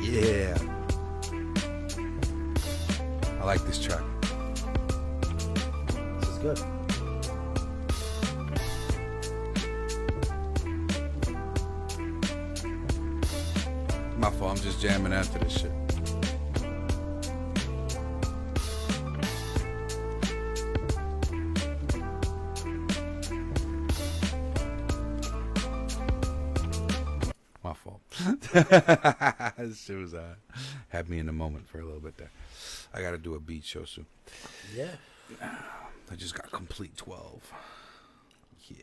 Yeah. I like this track. This is good. My fault, I'm just jamming after this shit. My fault. This shit was had me in the moment for a little bit there. I gotta do a beat show soon. Yeah. I just got complete 12. Yeah.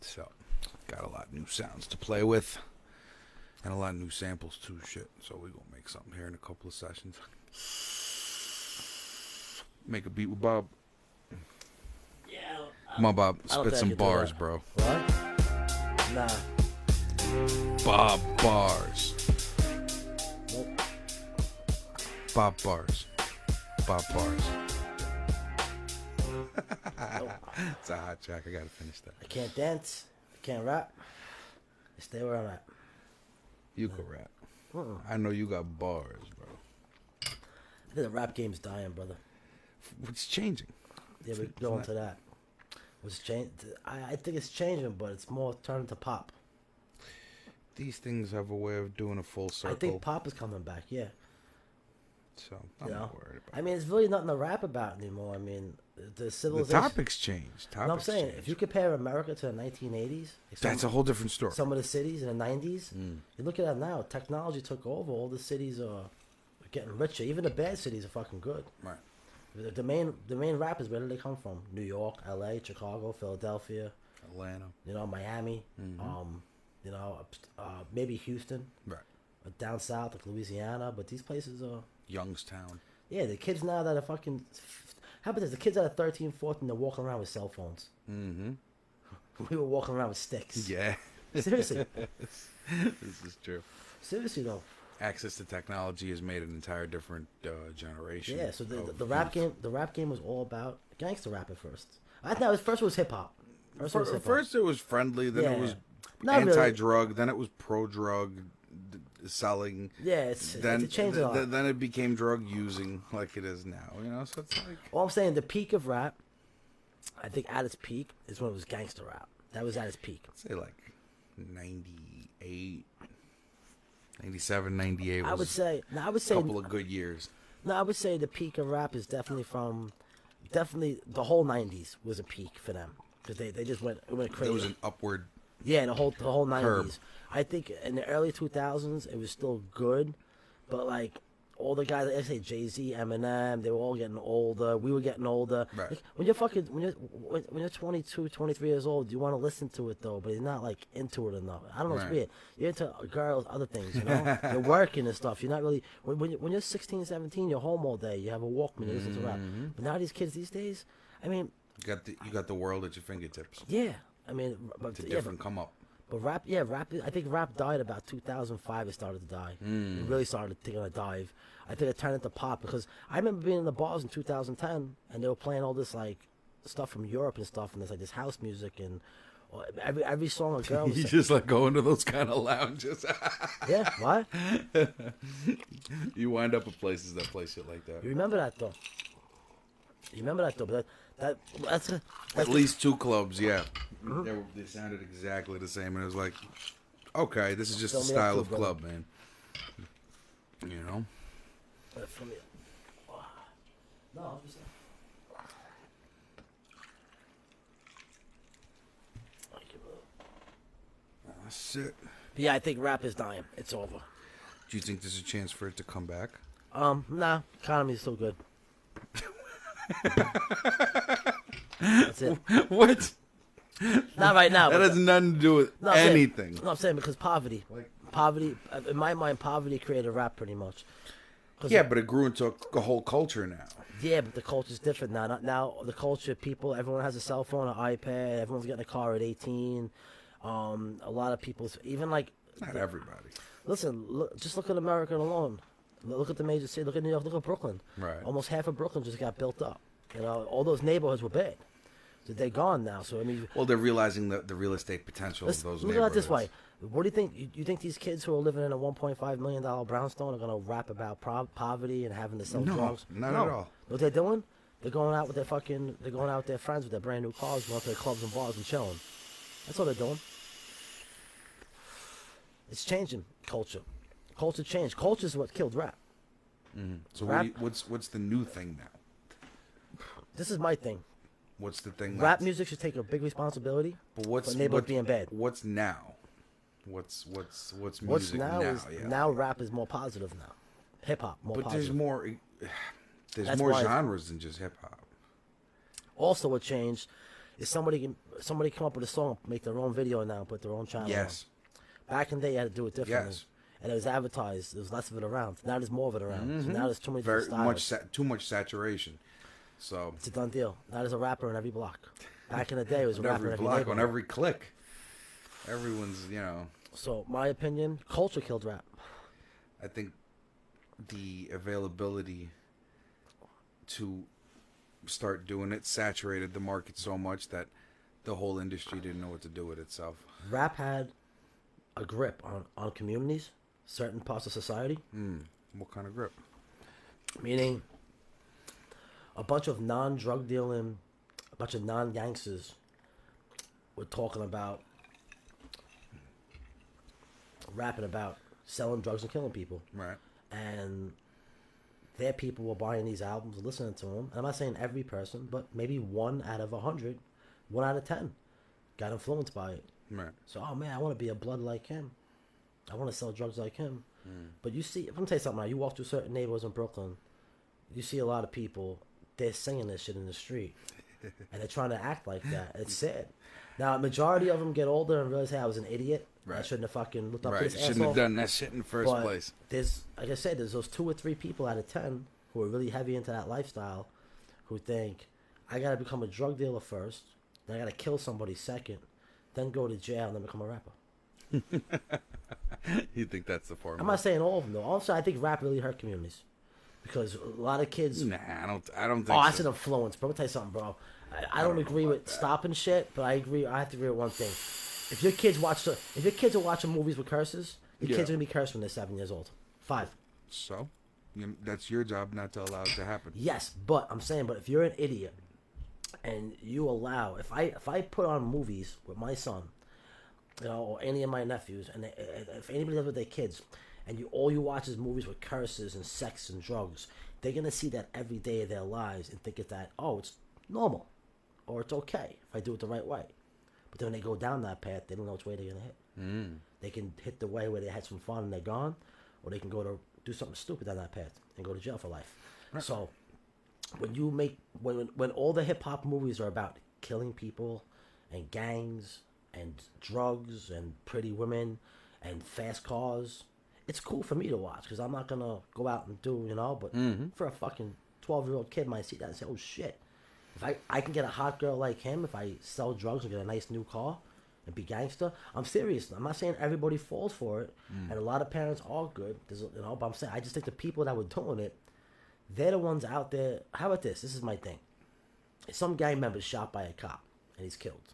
So, got a lot of new sounds to play with. And a lot of new samples too, shit. So we're gonna make something here in a couple of sessions. Make a beat with Bob. Yeah. Come on, Bob. Spit some bars, bro. What? Nah. Bob bars. Nope. Bob bars. Bob bars. Nope. It's a hot track. I gotta finish that. I can't dance. I can't rap. I stay where I'm at. You can rap. I know you got bars, bro. I think the rap game's dying, brother. What's changing? Yeah, we're going to that. What's changed? I think it's changing, but it's more turning to pop. These things have a way of doing a full circle. I think pop is coming back, yeah. So, I'm not worried about it. I mean, it's really nothing to rap about anymore. I mean, the The civilization... topics changed. No, I'm saying, if you compare America to the 1980s... That's a whole different story. Some of the cities in the 90s, you look at that now, technology took over. All the cities are getting richer. Even the bad cities are fucking good. Right. The main rappers, where do they come from? New York, L.A., Chicago, Philadelphia. Atlanta. You know, Miami. You know, maybe Houston. Right. Down south, like Louisiana. But these places are... Youngstown. Yeah, the kids now that are fucking... How about this? The kids that are 13, 14, they're walking around with cell phones. Mm-hmm. We were walking around with sticks. Yeah. Seriously. This is true. Seriously, though. Access to technology has made an entire different generation. Yeah, so the rap game was all about gangster rap at first. I thought first it was hip hop. First it was friendly, then it was Not anti-drug, really. Then it was pro-drug selling. Yeah, it's changed a lot. Then it became drug using like it is now. You know, so it's like. All I'm saying, the peak of rap, I think at its peak is when it was gangster rap. That was at its peak. I'd say like 98, 97, 98 was I would say a couple of good years. No, I would say the peak of rap is definitely the whole 90s was a peak for them. Because they just went crazy. There was an upward. Yeah, the whole 90s. Curb. I think in the early 2000s it was still good, but like all the guys, like I say Jay-Z, Eminem, they were all getting older. We were getting older. Right. Like, when you're 22, 23 years old, you want to listen to it though, but you're not like into it enough. I don't know. It's weird. You're into girls, other things. You know, you're working and stuff. You're not really when you're 16, 17, you're home all day. You have a Walkman. You listen to rap. But now these kids these days, I mean, You got the world at your fingertips. yeah. I mean, but It's a different come up. But rap, I think rap died about 2005. It started to die. It really started taking a dive. I think it turned into pop because I remember being in the bars in 2010 and they were playing all this like stuff from Europe and stuff, and there's like this house music and every song a girl was You just like go into those kind of lounges. yeah, what? You wind up at places that play shit like that. You remember that though? But that's At least two clubs, yeah. They sounded exactly the same, and it was like, okay, this is just a Fill me up style too, of brother. club, man. You know? from you. No, I'm just. That's it. But yeah, I think rap is dying. It's over. Do you think there's a chance for it to come back? Nah, economy's still good. That's it. What? Not right now. That but has nothing to do with No, I'm saying- anything. No, I'm saying because poverty. Poverty, in my mind, poverty created rap pretty much. Yeah, but it grew into a whole culture now. Yeah, but the culture's different now. Now the culture, people, everyone has a cell phone, an iPad. Everyone's getting a car at 18. A lot of people, even like. Not everybody. Listen, just look at America alone. Look at the major city. Look at New York. Look at Brooklyn. Right. Almost half of Brooklyn just got built up. You know, all those neighborhoods were bad. So they're gone now. So I mean, well, they're realizing the real estate potential of those look at neighborhoods. it this way. What do you think? You think these kids who are living in a $1.5 million brownstone are gonna rap about poverty and having to sell drugs? Not at all. What they're doing? They're going out with they're going out with their friends with their brand new cars, going to their clubs and bars and chilling. That's all they're doing. It's changing culture. Culture changed. Culture is what killed rap. Mm-hmm. So rap, what's the new thing now? This is my thing. What's the thing? Rap music should take a big responsibility. But what's being bad? What's now? What's music now? Now rap is more positive now. Hip hop more but positive. There's That's more why genres than just hip hop. Also, what changed is somebody come up with a song, make their own video now, and put their own channel. Yes. On. Back in the day, you had to do it differently. Yes. And it was advertised. There was less of it around. Now there's more of it around. Mm-hmm. So now there's too many different styles. Too much saturation. So it's a done deal. Now there's a rapper in every block. Back in the day, it was a rapper in every block, neighborhood. on every click. Everyone's, So my opinion, culture killed rap. I think the availability to start doing it saturated the market so much that the whole industry didn't know what to do with itself. Rap had a grip on communities, certain parts of society. What kind of grip? Meaning a bunch of non-drug dealing, a bunch of non-gangsters were talking about, rapping about selling drugs and killing people. Right. And their people were buying these albums, listening to them. And I'm not saying every person, but maybe 1 out of 100, 1 out of 10 got influenced by it. Right. So, oh man, I want to be a blood like him. I want to sell drugs like him. But you see, I'm going to tell you something now. You walk through certain neighborhoods in Brooklyn, you see a lot of people, they're singing this shit in the street. And they're trying to act like that. It's sad. Now, a majority of them get older and realize, hey, I was an idiot. Right. I shouldn't have fucking looked up this asshole. Shouldn't have done that shit in the first place. There's, like I said, there's those 2 or 3 people out of 10 who are really heavy into that lifestyle who think, I got to become a drug dealer first, then I got to kill somebody second, then go to jail and then become a rapper. You think that's the formula? I'm not saying all of them, though. Also, I think rap really hurt communities. Because a lot of kids... Nah, I don't think so. That's an influence, bro. Let me tell you something, bro. I don't agree with stopping shit, but I have to agree with one thing. If your kids are watching movies with curses, your kids are gonna be cursed when they're 7 years old. 5. So, that's your job not to allow it to happen. Yes, but I'm saying, if you're an idiot and you allow, if I put on movies with my son, or any of my nephews, and if anybody lives with their kids, and all you watch is movies with curses and sex and drugs, they're gonna see that every day of their lives and think it's normal, or it's okay if I do it the right way. But then when they go down that path, they don't know which way they're going to hit. They can hit the way where they had some fun and they're gone, or they can go to do something stupid down that path and go to jail for life. Right. So when all the hip-hop movies are about killing people and gangs and drugs and pretty women and fast cars, it's cool for me to watch because I'm not going to go out and do, but for a fucking 12-year-old kid might see that and say, oh, shit. If I can get a hot girl like him, if I sell drugs and get a nice new car and be gangster, I'm serious. I'm not saying everybody falls for it, and a lot of parents are good, but I'm saying I just think the people that were doing it, they're the ones out there. How about this? This is my thing. Some gang member's shot by a cop, and he's killed.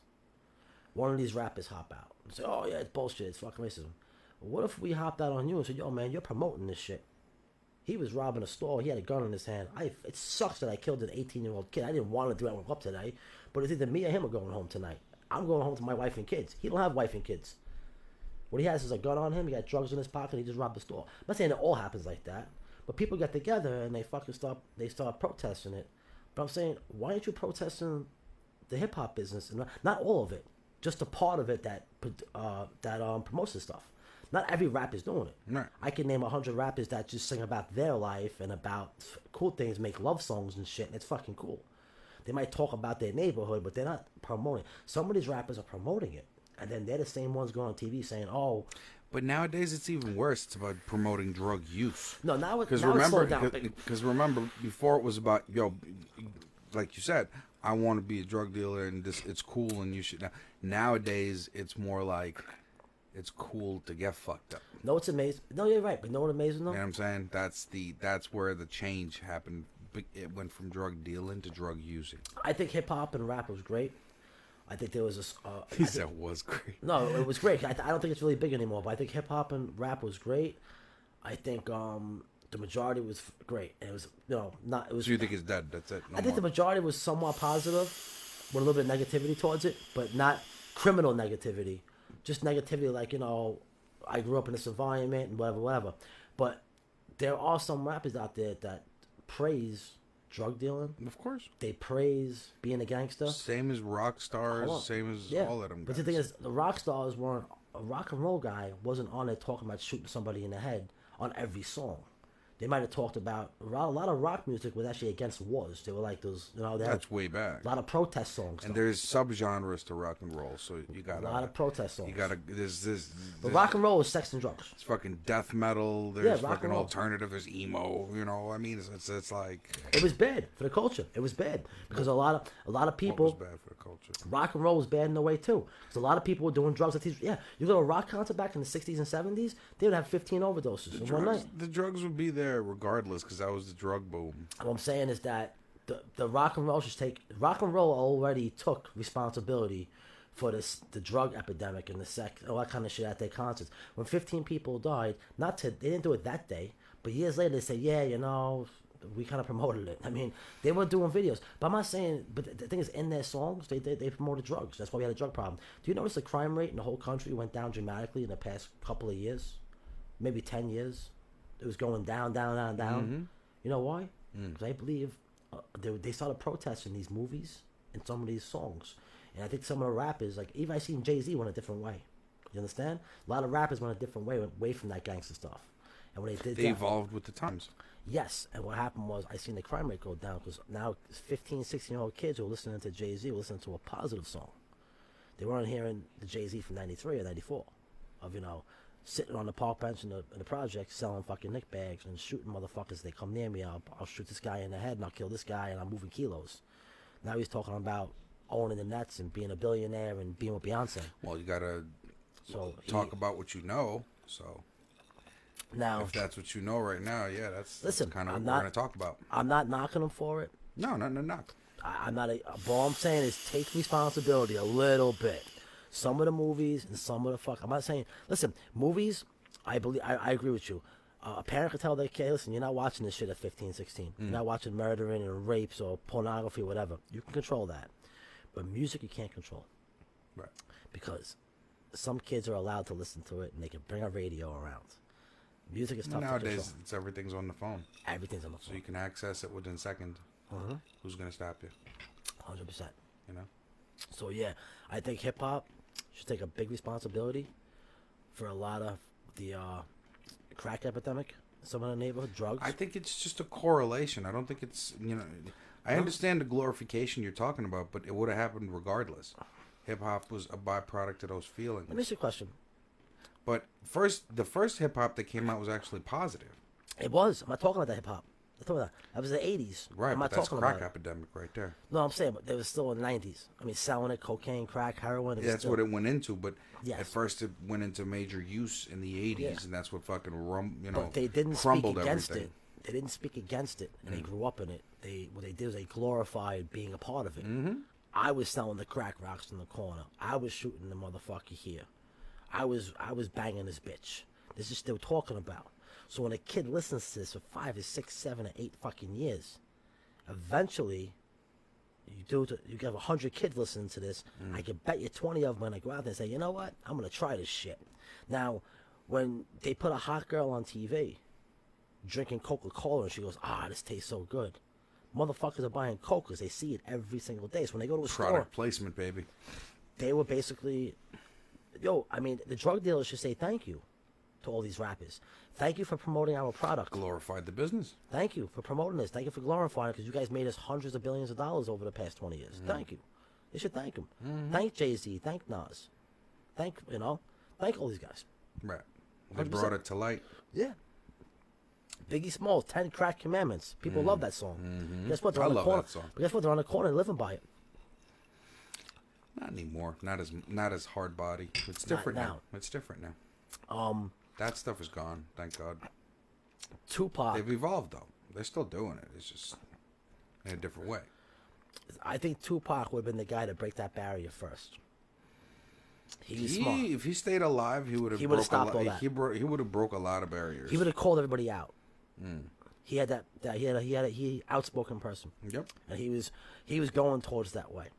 One of these rappers hop out and say, oh, yeah, it's bullshit. It's fucking racism. What if we hopped out on you and said, yo, man, you're promoting this shit? He was robbing a store. He had a gun in his hand. It sucks that I killed an 18-year-old kid. I didn't want to do that when I woke up today. But it's either me or him are going home tonight. I'm going home to my wife and kids. He don't have wife and kids. What he has is a gun on him. He got drugs in his pocket. He just robbed the store. I'm not saying it all happens like that. But people get together and they start protesting it. But I'm saying, why aren't you protesting the hip-hop business? And not all of it. Just a part of it that promotes this stuff. Not every rapper is doing it. Right. I can name 100 rappers that just sing about their life and about cool things, make love songs and shit, and it's fucking cool. They might talk about their neighborhood, but they're not promoting. Some of these rappers are promoting it, and then they're the same ones going on TV saying, "Oh." But nowadays it's even worse. It's about promoting drug use. No, now it's slowed down. Because remember, before it was about like you said, I want to be a drug dealer and it's cool and you should. Nowadays it's more like. It's cool to get fucked up. No, it's amazing. No, you're right. But know what amazing though? You know what I'm saying? That's where the change happened. It went from drug dealing to drug using. I think hip hop and rap was great. I think there was He said was great. no, it was great. I don't think it's really big anymore, but I think hip hop and rap was great. I think the majority was great. And it was not. It was. So you think it's dead? That's it. No I think the more. majority was somewhat positive, with a little bit of negativity towards it, but not criminal negativity. Just negativity, like I grew up in this environment and whatever. But there are some rappers out there that praise drug dealing. Of course. They praise being a gangster. Same as rock stars. Same as all of them. But the thing is, the rock stars weren't. A rock and roll guy wasn't on there talking about shooting somebody in the head on every song. They might have talked about a lot of rock music was actually against wars. They were like those, they That's had way back. a lot of protest songs. And there's subgenres to rock and roll, so you got a lot of protest songs. You got to there's But rock and roll is sex and drugs. It's fucking death metal. There's rock fucking and roll. alternative. There's emo. I mean, it's like It was bad for the culture. It was bad because a lot of people. what was bad for the culture. Rock and roll was bad in a way too. Because a lot of people were doing drugs at these. Yeah, you go to a rock concert back in the '60s and '70s, they would have 15 overdoses in one night. The drugs would be there regardless because that was the drug boom. What I'm saying is that the rock and roll should take. Rock and roll already took responsibility for the drug epidemic and the sex, all that kind of shit at their concerts. When 15 people died, they didn't do it that day, but years later they said, yeah, we kind of promoted it. I mean, they were doing videos, but I'm not saying. But the thing is, in their songs, they promoted drugs. That's why we had a drug problem. Do you notice the crime rate in the whole country went down dramatically in the past couple of years, maybe 10 years? It was going down. Mm-hmm. You know why? Because I believe they started protesting these movies and some of these songs, and I think some of the rappers, like even I seen Jay-Z went a different way. You understand? A lot of rappers went a different way, away from that gangster stuff. And when they evolved with the times. Yes, and what happened was I seen the crime rate go down because now 15, 16-year-old kids who were listening to Jay-Z were listening to a positive song. They weren't hearing the Jay-Z from 93 or 94 of, sitting on the park bench in the project selling fucking nick bags and shooting motherfuckers. They come near me, I'll shoot this guy in the head and I'll kill this guy and I'm moving kilos. Now he's talking about owning the Nets and being a billionaire and being with Beyonce. Well, you got to talk about what you know, so... Now, if that's what you know right now, yeah, that's kind of what we're going to talk about. I'm not knocking him for it. No, knock. I'm not. All I'm saying is take responsibility a little bit. Some of the movies and some of the I'm not saying. Listen, movies. I agree with you. A parent could tell their kid, listen, you're not watching this shit at 15, 16. You're not watching murdering and rapes or pornography or whatever. You can control that, but music you can't control. Right. Because some kids are allowed to listen to it and they can bring a radio around. Music is tough nowadays. to It's everything's on the phone. Everything's on the phone, so you can access it within seconds. Who's gonna stop you? 100%. So yeah, I think hip hop should take a big responsibility for a lot of the crack epidemic. Some of the neighborhood drugs. I think it's just a correlation. I don't think it's I understand the glorification you're talking about, but it would have happened regardless. Hip hop was a byproduct of those feelings. Let me ask you a question. But the first hip hop that came out was actually positive. It was. I'm not talking about that hip hop. I'm talking about that was the 80s. Right, I'm not but that's talking crack about epidemic right there. No, I'm saying, but they was still in the 90s. I mean, selling it, cocaine, crack, heroin. Yeah, that's what it went into. But yes. At first, it went into major use in the 80s, and that's what fucking But they didn't crumbled speak against everything. it. They didn't speak against it, and they grew up in it. What they did was they glorified being a part of it. I was selling the crack rocks in the corner. I was shooting the motherfucker here. I was banging this bitch. This is what they were talking about. So when a kid listens to this for 5 or 6, 7 or 8 fucking years, eventually you have 100 kids listening to this. I can bet you 20 of them are gonna go out there and say, you know what? I'm gonna try this shit. Now, when they put a hot girl on TV drinking Coca-Cola and she goes, this tastes so good. Motherfuckers are buying Coke because they see it every single day. So when they go to a Product placement, baby. They were basically, the drug dealers should say thank you to all these rappers. Thank you for promoting our product. Glorified the business. Thank you for promoting this. Thank you for glorifying it because you guys made us hundreds of billions of dollars over the past 20 years. Thank you. They should thank them. Thank Jay-Z. Thank Nas. Thank all these guys. Right. They 100%. Brought it to light. Yeah. Biggie Smalls, 10 Crack Commandments. People love that song. Guess what? They're on the corner. That song. But guess what? They're on the corner living by it. Not anymore. Not as hard body. It's different now. It's different now. That stuff is gone. Thank God. Tupac. They've evolved though. They're still doing it. It's just in a different way. I think Tupac would have been the guy to break that barrier first. He was smart. If he stayed alive, he would have stopped all that. He would have broke a lot of barriers. He would have called everybody out. He had he outspoken person. Yep. And he was going towards that way.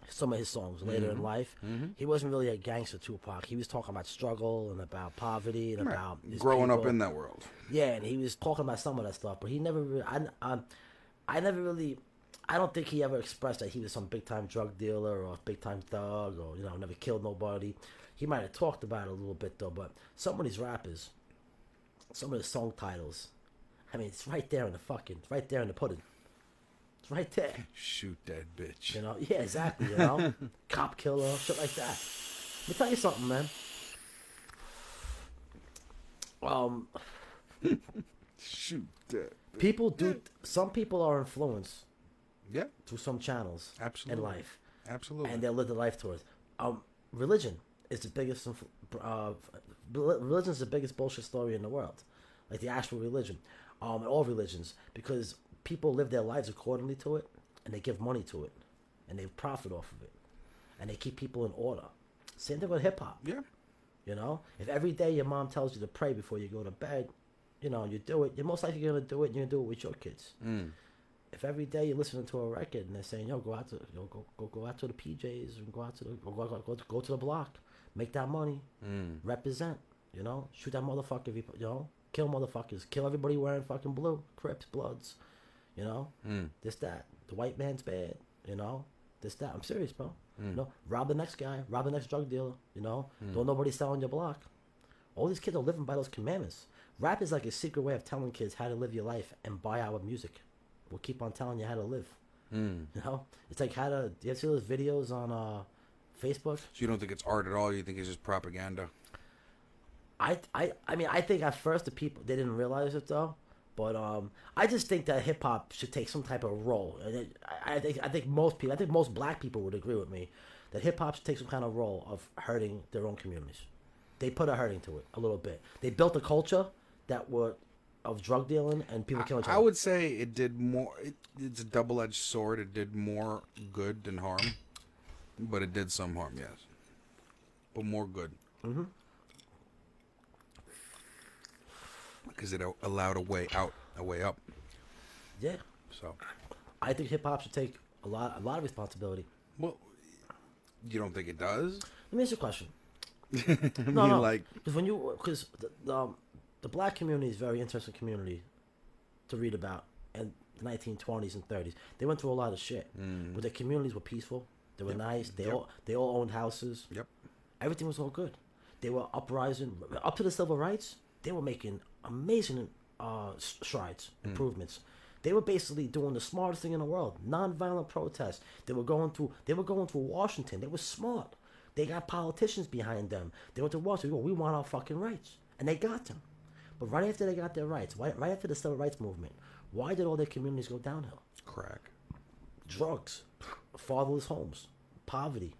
Some of his songs later in life, he wasn't really a gangster Tupac. He was talking about struggle and about poverty and about his growing people. up in that world. Yeah, and he was talking about some of that stuff, but he never really. I never really. I don't think he ever expressed that he was some big time drug dealer or a big time thug or never killed nobody. He might have talked about it a little bit though, but some of these rappers, some of the song titles, I mean, it's right there in it's right there in the pudding. It's right there. Shoot that bitch. Yeah, exactly. Cop killer, shit like that. Let me tell you something, man. Shoot that. Some people are influenced. Yeah. Through some channels. Absolutely. In life. Absolutely. And they'll live their life towards. Religion is the biggest. Religion is the biggest bullshit story in the world, like the actual religion, all religions, because people live their lives accordingly to it, and they give money to it, and they profit off of it, and they keep people in order. Same thing with hip hop. Yeah. If every day your mom tells you to pray before you go to bed, you do it. You're most likely gonna do it, and you're gonna do it with your kids. If every day you're listening to a record and they're saying, "Yo, go out to the PJs and go to the block, make that money, represent, shoot that motherfucker, kill motherfuckers, kill everybody wearing fucking blue, Crips, Bloods, this that, the white man's bad, this that." I'm serious, bro. Rob the next guy, rob the next drug dealer, don't nobody sell on your block. All these kids are living by those commandments. Rap is like a secret way of telling kids how to live your life and buy our music. We'll keep on telling you how to live. It's like do you ever see those videos on Facebook? So you don't think it's art at all? You think it's just propaganda? I mean, I think at first the people, they didn't realize it though. But I just think that hip hop should take some type of role. And I think most black people would agree with me that hip hop should take some kind of role of hurting their own communities. They put a hurting to it a little bit. They built a culture of drug dealing and people killing each other. I would say it did more. It's a double-edged sword. It did more good than harm, but it did some harm, yes, but more good. Because it allowed a way out, a way up. Yeah. So, I think hip hop should take a lot of responsibility. Well, you don't think it does? Let me ask you a question. Because the black community is a very interesting community to read about in the 1920s and 30s. They went through a lot of shit, but their communities were peaceful. They were nice. They all owned houses. Yep. Everything was all good. They were uprising up to the civil rights. They were making amazing strides, improvements. They were basically doing the smartest thing in the world, nonviolent protests. They were going through Washington. They were smart. They got politicians behind them. They went to Washington. We want our fucking rights, and they got them. But right after they got their rights, right after the civil rights movement, why did all their communities go downhill? Crack, drugs, fatherless homes, poverty.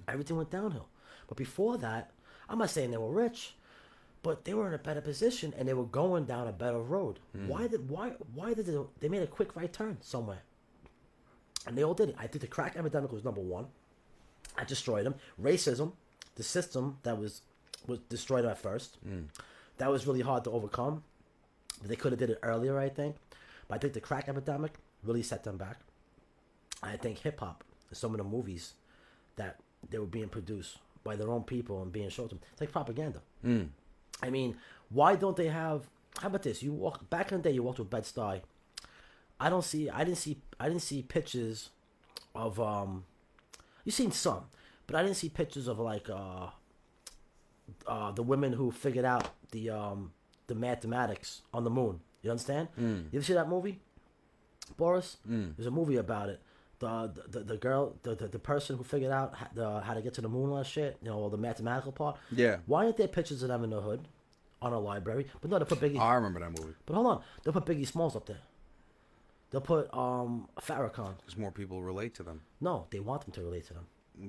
Everything went downhill. But before that, I'm not saying they were rich, but they were in a better position and they were going down a better road. Why did they made a quick right turn somewhere? And they all did it. I think the crack epidemic was number one. I destroyed them. Racism, the system that was destroyed at first. That was really hard to overcome. But they could have did it earlier, I think. But I think the crack epidemic really set them back. I think hip hop and some of the movies that they were being produced by their own people and being shown to them, it's like propaganda. I mean, why don't they have? How about this? You walk back in the day. You walked with Bed-Stuy. I didn't see pictures of You've seen some, but I didn't see pictures of like the women who figured out the mathematics on the moon. You understand? You ever see that movie, Boris? There's a movie about it. The girl, the person who figured out how to get to the moon and all that shit, all the mathematical part. Yeah. Why aren't there pictures of them in the hood on a library? But no, they put Biggie. I remember that movie. But hold on, they'll put Biggie Smalls up there. They'll put Farrakhan. Because more people relate to them. No, they want them to relate to them.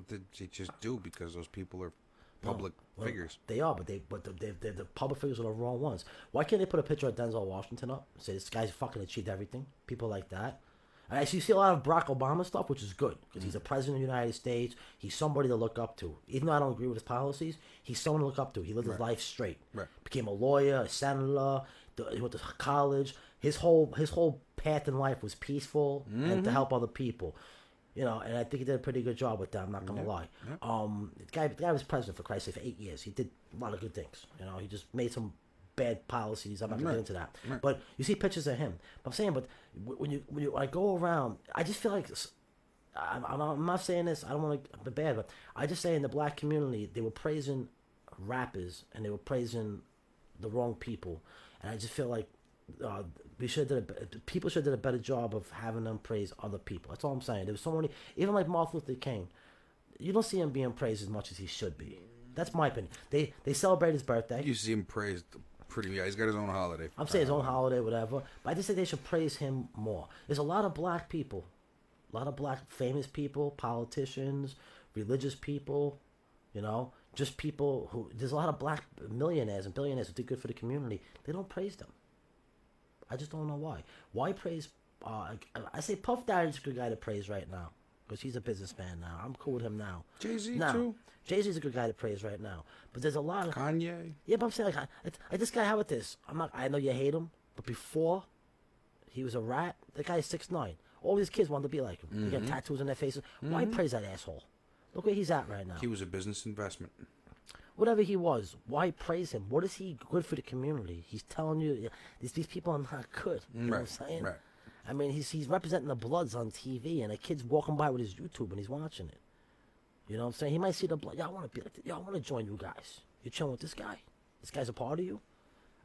They just do because those people are public figures. They are, but they're the public figures are the wrong ones. Why can't they put a picture of Denzel Washington up? Say this guy's fucking achieved everything. People like that. Actually, you see a lot of Barack Obama stuff, which is good because he's a president of the United States. He's somebody to look up to. Even though I don't agree with his policies, he's someone to look up to. He lived his life straight. Right. Became a lawyer, a senator. He went to college. His whole path in life was peaceful and to help other people. You know, and I think he did a pretty good job with that. I'm not gonna lie. The guy was president for Christ's sake for 8 years. He did a lot of good things. You know, he just made some bad policies. I'm not gonna get into that. But you see pictures of him. I'm saying, but when you I go around, I just feel like I'm not saying this. I don't want to be bad, but I just say in the black community they were praising rappers and they were praising the wrong people, and I just feel like people should have did a better job of having them praise other people. That's all I'm saying. There was so many, even like Martin Luther King, you don't see him being praised as much as he should be. That's my opinion. They celebrate his birthday. You see him praised pretty. Yeah, he's got his own holiday. I'm saying his own holiday, whatever. But I just think they should praise him more. There's a lot of black people, a lot of black famous people, politicians, religious people, you know, just people who. There's a lot of black millionaires and billionaires who did good for the community. They don't praise them. I just don't know why. Why praise? I say Puff Daddy's a good guy to praise right now because he's a businessman now. I'm cool with him now. Jay-Z too. Jay-Z's a good guy to praise right now. But there's a lot of Kanye. Yeah, but I'm saying like this guy. How about this? I know you hate him, but before he was a rat. That guy is 6'9". All these kids wanted to be like him. They got tattoos on their faces. Why praise that asshole? Look where he's at right now. He was a business investment. Whatever he was, why praise him? What is he good for the community? He's telling you these people are not good. You know what I'm saying? Right. I mean, he's representing the Bloods on TV, and a kid's walking by with his YouTube and he's watching it. You know what I'm saying? He might see the Blood. Y'all want to be like, y'all want to join you guys. You're chilling with this guy. This guy's a part of you.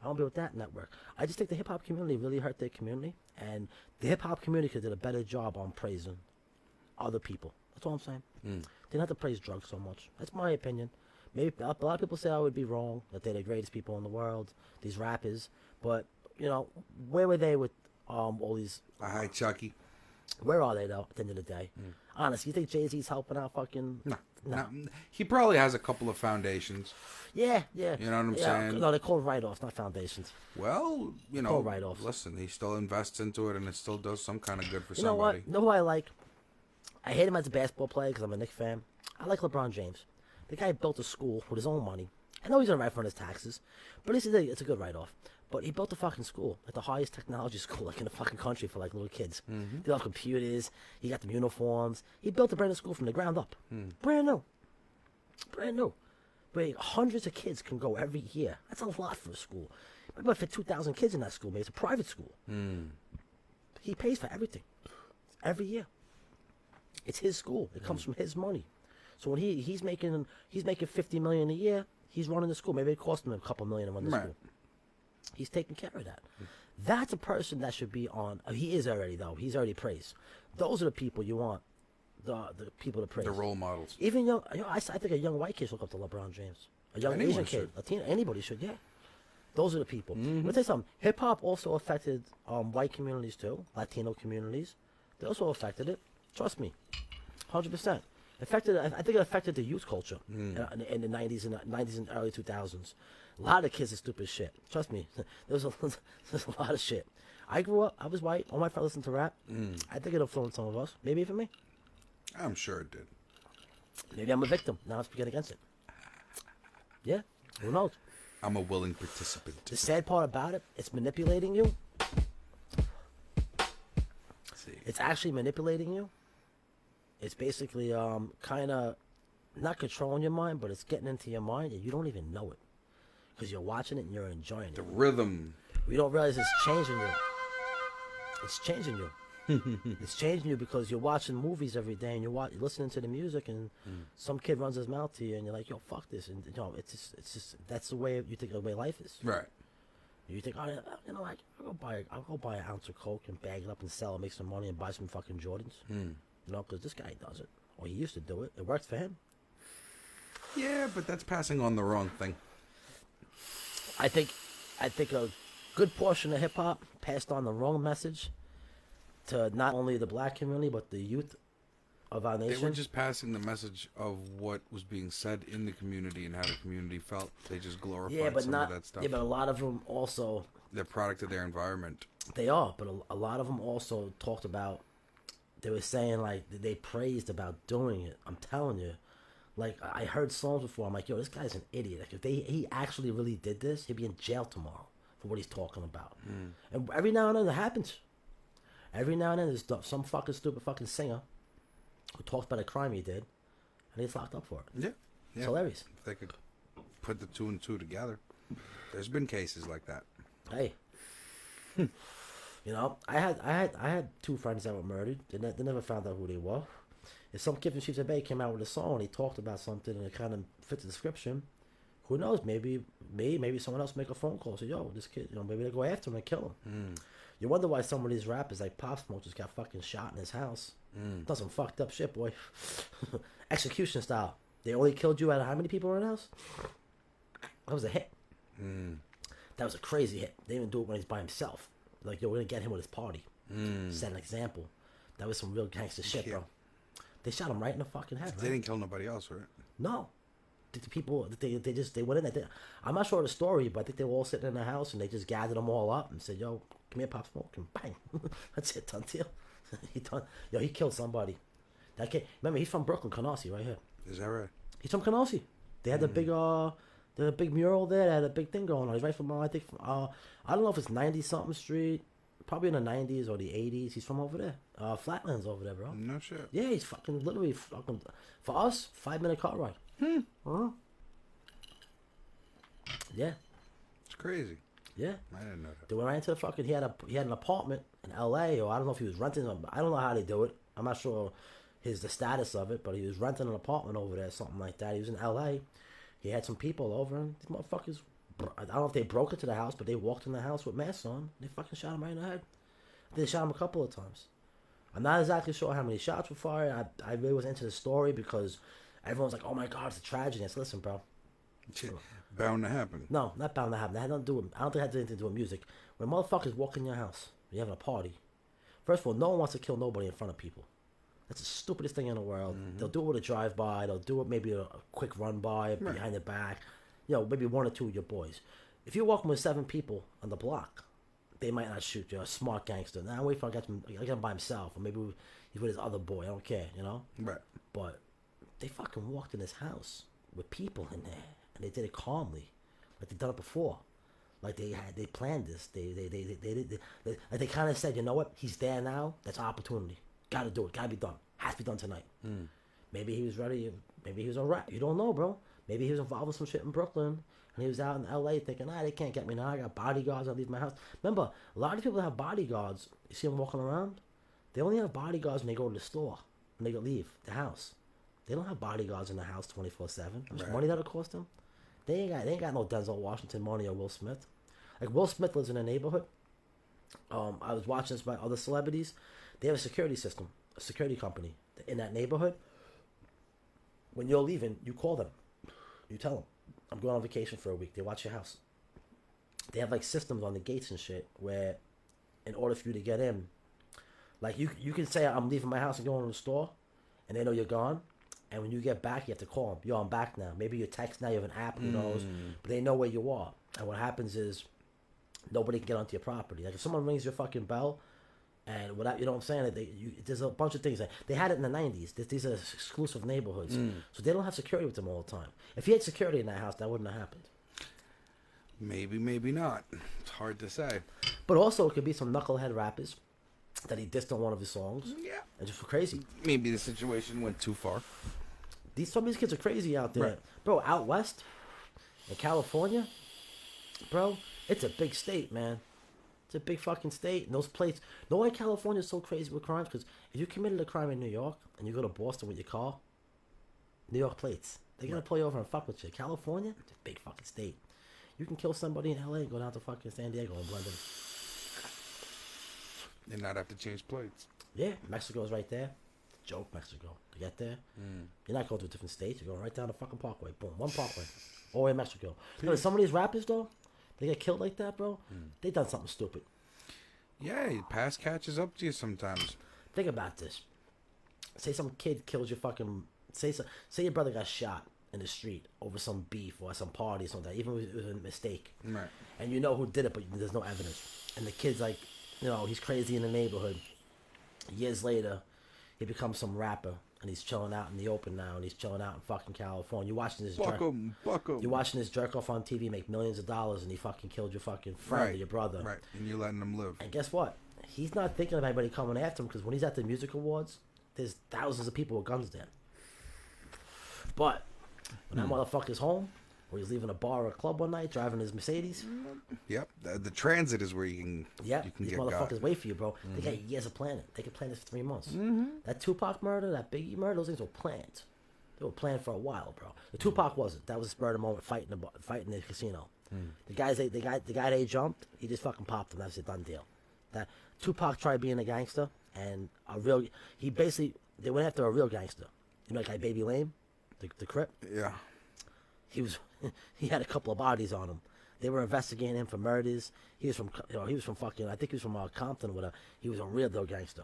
I want to be with that network. I just think the hip hop community really hurt their community, and the hip hop community could have did a better job on praising other people. That's all I'm saying. They didn't have to praise drugs so much. That's my opinion. Maybe a lot of people say I would be wrong, that they're the greatest people in the world, these rappers. But, you know, where were they with all these... Hi, Chucky. Where are they, though, at the end of the day? Honestly, you think Jay-Z's helping out fucking... No. He probably has a couple of foundations. Yeah. You know what I'm saying? No, they're called write-offs, not foundations. Well, you know, called write-offs. Listen, he still invests into it, and it still does some kind of good for You know somebody. what? You know who I like? I hate him as a basketball player because I'm a Knicks fan. I like LeBron James. The guy built a school with his own money. I know he's going to write for his taxes, but it's a good write-off. But he built a fucking school, like the highest technology school, like in the fucking country for like little kids. They have computers. He got them uniforms. He built a brand new school from the ground up. Brand new. Where hundreds of kids can go every year. That's a lot for a school. But for 2,000 kids in that school, maybe it's a private school. He pays for everything, every year. It's his school. It comes from his money. So when he's making $50 million a year, he's running the school. Maybe it cost him a couple million to run the school. He's taking care of that. That's a person that should be on. He is already though. He's already praised. Those are the people you want. The people to praise. The role models. Even young. I think a young white kid should look up to LeBron James. A young Asian kid, Latino, anybody should. Yeah. Those are the people. Let me tell you something. Hip hop also affected white communities too. Latino communities. They also affected it. Trust me. 100%. I think it affected the youth culture in the 90s and early 2000s. A lot of kids are stupid as shit. Trust me. There's a lot of shit. I grew up, I was white. All my friends listened to rap. I think it influenced some of us. Maybe even me. I'm sure it did. Maybe I'm a victim. Now I'm speaking against it. Yeah. Who knows? I'm a willing participant. The sad part about it, it's manipulating you. See. It's actually manipulating you. It's basically kind of not controlling your mind, but it's getting into your mind and you don't even know it because you're watching it and you're enjoying it. The rhythm. We don't realize it's changing you. It's changing you. It's changing you because you're watching movies every day and you're listening to the music and some kid runs his mouth to you and you're like, yo, fuck this. And you know, it's just that's the way you think the way life is. Right. You think, oh, you know, I'll go buy an ounce of Coke and bag it up and sell it, make some money and buy some fucking Jordans. You know, because this guy does it. Or he used to do it. It works for him. Yeah, but that's passing on the wrong thing. I think a good portion of hip-hop passed on the wrong message to not only the black community, but the youth of our nation. They were just passing the message of what was being said in the community and how the community felt. They just glorified some of that stuff. Yeah, but a lot of them also... They're product of their environment. They are, but a lot of them also talked about they were saying like they praised about doing it. I'm telling you, like I heard songs before. I'm like, yo, this guy's an idiot. Like if he actually really did this, he'd be in jail tomorrow for what he's talking about. And every now and then it happens. Every now and then there's some fucking stupid fucking singer who talks about a crime he did, and he gets locked up for it. Yeah. It's hilarious. If they could put the two and two together, there's been cases like that. Hey. You know, I had two friends that were murdered. They never found out who they were. If some kid from Sheep's Bay came out with a song and he talked about something and it kind of fit the description, who knows? Maybe someone else make a phone call. Say, yo, this kid, maybe they go after him and kill him. You wonder why some of these rappers like Pop Smoke just got fucking shot in his house. Done some fucked up shit, boy. Execution style. They only killed you out of how many people were in the house? That was a hit. That was a crazy hit. They didn't do it when he's by himself. Like, yo, we're gonna get him with his party. Set an example. That was some real gangster shit, bro. They shot him right in the fucking head. They didn't kill nobody else, right? No. The people, they went in there. I'm not sure of the story, but I think they were all sitting in the house and they just gathered them all up and said, yo, come here, Pop Smoke, and bang. That's it, done deal. He killed somebody. That kid, remember, he's from Brooklyn, Canarsie, right here. Is that right? He's from Canarsie. They had the big mural there. They had a big thing going on. He's right from, I think, I don't know if it's 90-something street, probably in the 90s or the 80s. He's from over there. Flatlands over there, bro. No shit. Yeah, he's fucking literally fucking, for us, 5-minute car ride. Yeah. It's crazy. Yeah. I didn't know that. They went right into the fucking, he had an apartment in LA, or I don't know if he was renting them. I don't know how they do it. I'm not sure the status of it, but he was renting an apartment over there, something like that. He was in LA. He had some people over, and these motherfuckers, I don't know if they broke into the house, but they walked in the house with masks on. They fucking shot him right in the head. They shot him a couple of times. I'm not exactly sure how many shots were fired. I really was into the story because everyone's like, oh my God, it's a tragedy. It's, listen, bro. Bound to happen. No, not bound to happen. That had nothing to do with, I don't think it had anything to do with music. When motherfuckers walk in your house, you're having a party. First of all, no one wants to kill nobody in front of people. That's the stupidest thing in the world. They'll do it with a drive-by. They'll do it maybe a quick run-by behind the back. Maybe one or two of your boys. If you're walking with 7 people on the block, they might not shoot you. A smart gangster. Now, wait for I get him by himself. Or maybe he's with his other boy. I don't care, Right. But they fucking walked in his house with people in there. And they did it calmly. Like they've done it before. Like they planned this. They kind of said, you know what? He's there now. That's our opportunity. Got to do it. Got to be done. Has to be done tonight. Maybe he was ready. Maybe he was alright. You don't know, bro. Maybe he was involved with some shit in Brooklyn. And he was out in L.A. thinking, they can't get me now. I got bodyguards. I leave my house. Remember, a lot of people that have bodyguards, you see them walking around, they only have bodyguards when they go to the store. When they leave the house. They don't have bodyguards in the house 24/7. How much money that'll cost them? They ain't got no Denzel Washington money or Will Smith. Like Will Smith lives in a neighborhood. I was watching this by other celebrities. They have a security system, a security company in that neighborhood. When you're leaving, you call them. You tell them, I'm going on vacation for a week. They watch your house. They have like systems on the gates and shit where in order for you to get in, like you can say, I'm leaving my house and going to the store, and they know you're gone. And when you get back, you have to call them. Yo, I'm back now. Maybe you text now, you have an app, who knows. But they know where you are. And what happens is nobody can get onto your property. Like if someone rings your fucking bell, and without, you know what I'm saying? There's a bunch of things. They had it in the 90s. These are exclusive neighborhoods. So they don't have security with them all the time. If you had security in that house, that wouldn't have happened. Maybe, maybe not. It's hard to say. But also, it could be some knucklehead rappers that he dissed on one of his songs. Yeah. And just for crazy. Maybe the situation went too far. Some of these kids are crazy out there. Right. Bro, out west, in California, bro, it's a big state, man. It's a big fucking state. And those plates, know why California is so crazy with crimes? Because if you committed a crime in New York and you go to Boston with your car, New York plates, they're going to pull you over and fuck with you. California, it's a big fucking state. You can kill somebody in LA and go down to fucking San Diego and blend in. And not have to change plates. Yeah, Mexico's right there. Joke, Mexico. To get there, you're not going to a different state. You're going right down the fucking parkway. Boom, one parkway. All the way in Mexico. You know, some of these rappers, though, they get killed like that, bro. They done something stupid. Yeah, pass catches up to you sometimes. Think about this. Say some kid kills your fucking... Say your brother got shot in the street over some beef or some party or something. Even if it was a mistake. Right. And you know who did it, but there's no evidence. And the kid's like, he's crazy in the neighborhood. Years later, he becomes some rapper, and he's chilling out in the open now, and he's chilling out in fucking California. You're watching this Fuck him. You're watching this jerk off on TV make millions of dollars, and he fucking killed your fucking friend or your brother. Right, and you're letting him live. And guess what? He's not thinking of anybody coming after him, because when he's at the music awards, there's thousands of people with guns there. But when that motherfucker's home, or he's leaving a bar or a club one night, driving his Mercedes. Yep, the transit is where you can. Yep, you can these get motherfuckers got. wait for you, bro. They got years of planning. They can plan this for 3 months. That Tupac murder, that Biggie murder, those things were planned. They were planned for a while, bro. The Tupac wasn't. That was a spur of the moment fighting the casino. The guy they jumped, he just fucking popped him. That was a done deal. That Tupac tried being a gangster, and they went after a real gangster. You know, that guy Baby Lame, the Crip. Yeah. He had a couple of bodies on him. They were investigating him for murders. He was from fucking, I think he was from Compton or whatever. He was a real deal gangster.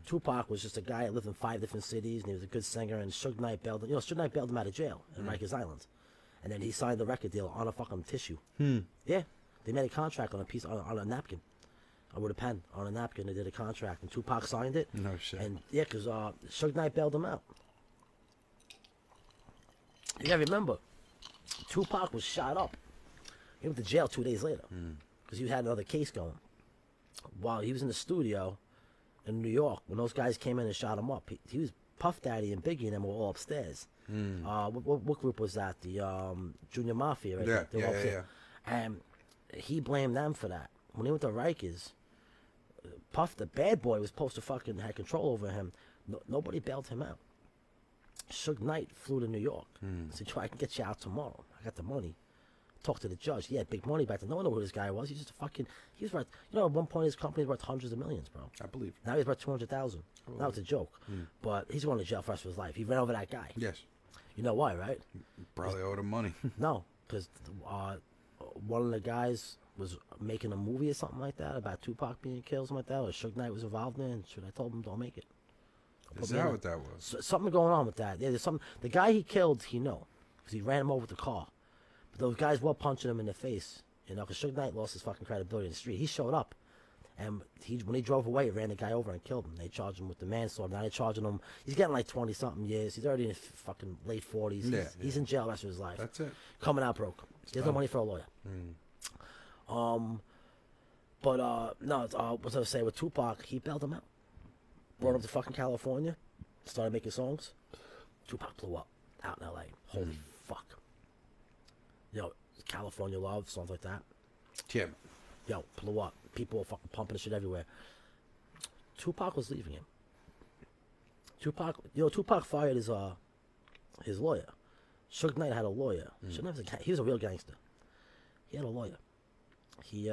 Tupac was just a guy that lived in 5 different cities, and he was a good singer. And Suge Knight bailed him out of jail in Rikers Island, and then he signed the record deal on a fucking tissue. Yeah, they made a contract on a piece on a napkin, with a pen on a napkin. They did a contract, and Tupac signed it. No shit. And yeah, because Suge Knight bailed him out. You gotta remember, Tupac was shot up. He went to jail 2 days later because he had another case going. While he was in the studio in New York, when those guys came in and shot him up, he was Puff Daddy and Biggie and them were all upstairs. What group was that? The Junior Mafia, right? Yeah, They were upstairs. yeah. And he blamed them for that. When he went to Rikers, Puff, the bad boy, was supposed to fucking had control over him. Nobody bailed him out. Suge Knight flew to New York. Said, I can get you out tomorrow. I got the money. Talked to the judge. He had big money back then. No one knew who this guy was. He's just a fucking. He was worth. You know, at one point his company was worth hundreds of millions, bro. I believe. Now he's worth 200,000. Now it's a joke, but he's going to jail for the rest of his life. He ran over that guy. Yes. You know why, right? Probably owed him money. No, because one of the guys was making a movie or something like that about Tupac being killed, something like that, or Suge Knight was involved in it. And I told him, don't make it. Is that what that was? Something going on with that. Yeah, there's something. The guy he killed, he knew, because he ran him over with the car. But those guys were punching him in the face, you know, because Suge Knight lost his fucking credibility in the street. He showed up, and when he drove away, he ran the guy over and killed him. They charged him with the manslaughter. Now they're charging him. He's getting like 20-something years. He's already in his fucking late 40s. He's in jail the rest of his life. That's it. Coming out broke. He has no money for a lawyer. But no, what was I gonna say with Tupac? He bailed him out. Brought him to fucking California. Started making songs. Tupac blew up out in L.A. Holy fuck. Yo, California Love, songs like that. Yeah. Yo, blew up. People were fucking pumping the shit everywhere. Tupac was leaving him. Tupac fired his lawyer. Suge Knight had a lawyer. Suge Knight he was a real gangster. He had a lawyer. He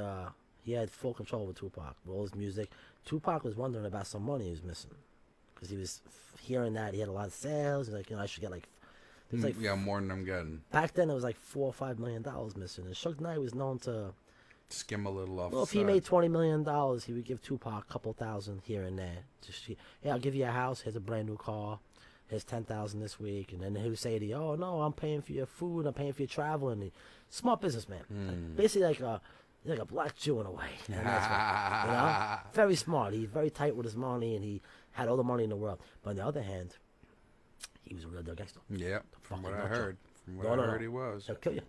had full control over Tupac, with all his music. Tupac was wondering about some money he was missing. Because he was hearing that he had a lot of sales. He's like, I should get more than I'm getting. Back then, it was like $4 or $5 million missing. And Suge Knight was known to skim a little off. Well, if he made $20 million, he would give Tupac a couple thousand here and there. Just, I'll give you a house. Here's a brand new car. Here's $10,000 this week. And then he would say to you, oh, no, I'm paying for your food. I'm paying for your travel. And smart businessman. Basically like a black Jew in a way. And that's what, very smart. He's very tight with his money, and he had all the money in the world. But on the other hand, he was a real gangster. Yeah, from what I heard. From what I heard, he was. He'll kill you.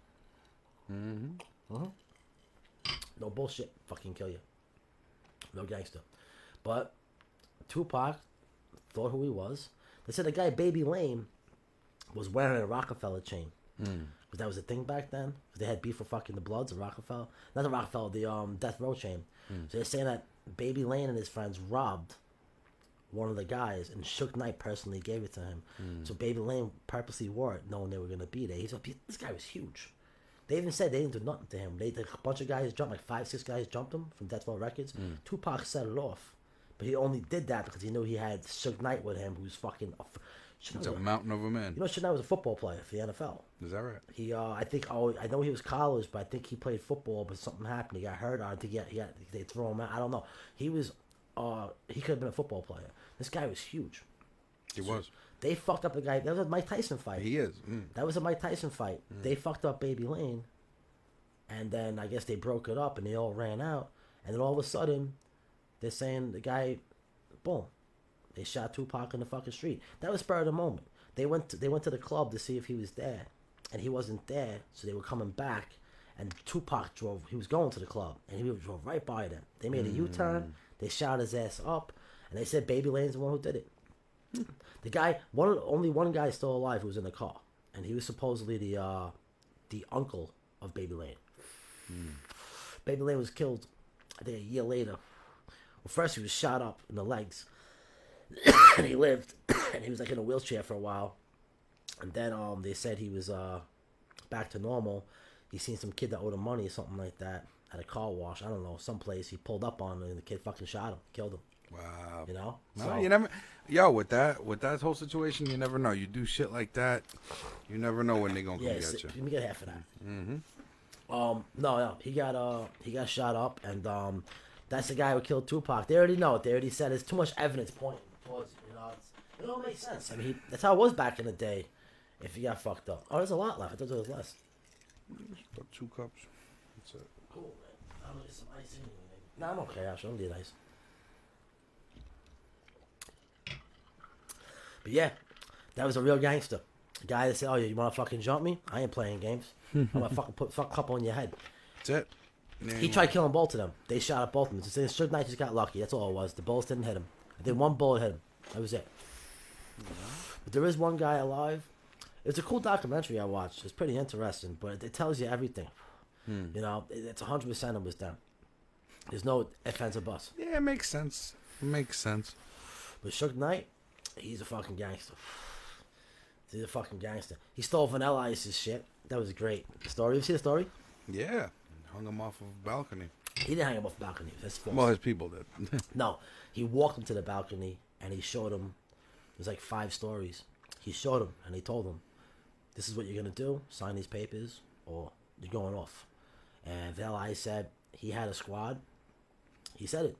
No bullshit. Fucking kill you. No gangster. But Tupac thought who he was. They said the guy Baby Lame was wearing a Rockefeller chain. Because that was a thing back then. Because they had beef with fucking the Bloods, the Rockefeller. Not the Rockefeller, the Death Row chain. So they're saying that Baby Lane and his friends robbed one of the guys, and Suge Knight personally gave it to him. So Baby Lane purposely wore it, knowing they were going to be there. He's like, this guy was huge. They even said they didn't do nothing to him. A bunch of guys jumped, like 5, 6 guys jumped him from Death Row Records. Tupac set it off. But he only did that because he knew he had Suge Knight with him, who's fucking... It's a mountain of a man. You know, Suge Knight was a football player for the NFL. Is that right? He, I know he was college, but I think he played football, but something happened. He got hurt, or I think they threw him out. I don't know. He was, he could have been a football player. This guy was huge. He was. They fucked up the guy. That was a Mike Tyson fight. He is. That was a Mike Tyson fight. They fucked up Baby Lane, and then I guess they broke it up, and they all ran out. And then all of a sudden, they're saying the guy, boom, They shot Tupac in the fucking street. That was spur of the moment. They went to the club to see if he was there, and he wasn't there. So they were coming back, and Tupac drove. He was going to the club, and he drove right by them. They made a U-turn. They shot his ass up, and they said Baby Lane's the one who did it. The guy, only one guy still alive who was in the car, and he was supposedly the uncle of Baby Lane. Baby Lane was killed, I think, a year later. Well, first he was shot up in the legs, and he lived, and he was like in a wheelchair for a while, and then they said he was back to normal. He seen some kid that owed him money or something like that at a car wash. I don't know, someplace. He pulled up on him, and the kid fucking shot him, killed him. Wow. You know? No, So, you never. Yo, with that whole situation, you never know. You do shit like that, you never know when they gonna come get you. Let me get half of that. No, he got shot up, and that's the guy who killed Tupac. They already know it. They already said there's too much evidence pointing towards it. You know, it don't make sense. I mean, that's how it was back in the day. If he got fucked up. Oh, there's a lot left. I thought there was less. About 2 cups. That's it. Cool, man. I'm gonna get some ice anyway. Maybe. Nah, I'm okay. Actually, I'm gonna get ice. But yeah, that was a real gangster. A guy that said, "Oh, you wanna fucking jump me? I ain't playing games. I'm gonna fucking put a couple on your head." That's it. He tried killing both of them. They shot at both of them. So Suge Knight just got lucky. That's all it was. The bullets didn't hit him. I think one bullet hit him. That was it. But there is one guy alive. It's a cool documentary I watched. It's pretty interesting, but it tells you everything. You know, it's 100% it was them. There's no ifs, ands, or buts. Yeah, it makes sense. It makes sense. But Suge Knight, he's a fucking gangster. He's a fucking gangster. He stole Vanilla Ice's shit. That was a great story. You see the story? Yeah. Hung him off of a balcony. He didn't hang him off the balcony. That's false. Well, his people did. No, he walked him to the balcony and he showed him. It was like 5 stories. He showed him and he told him, "This is what you're gonna do. Sign these papers, or you're going off." And Vanilla Ice said he had a squad. He said it.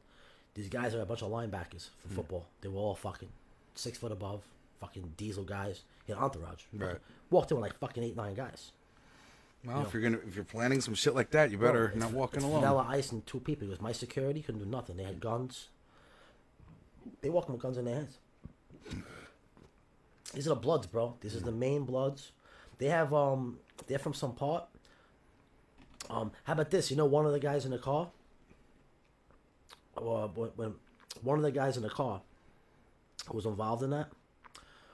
These guys are a bunch of linebackers for football. They were all fucking 6 foot above, fucking diesel guys. He had an entourage. Right. Walked in with like fucking 8, 9 guys. Well, if you're planning some shit like that, you better not walk in alone. Vanilla Ice and 2 people. It was my security. Couldn't do nothing. They had guns. They walked in with guns in their hands. These are the Bloods, bro. These are the main Bloods. They have they're from some part. How about this? You know, one of the guys in the car. When one of the guys in the car who was involved in that,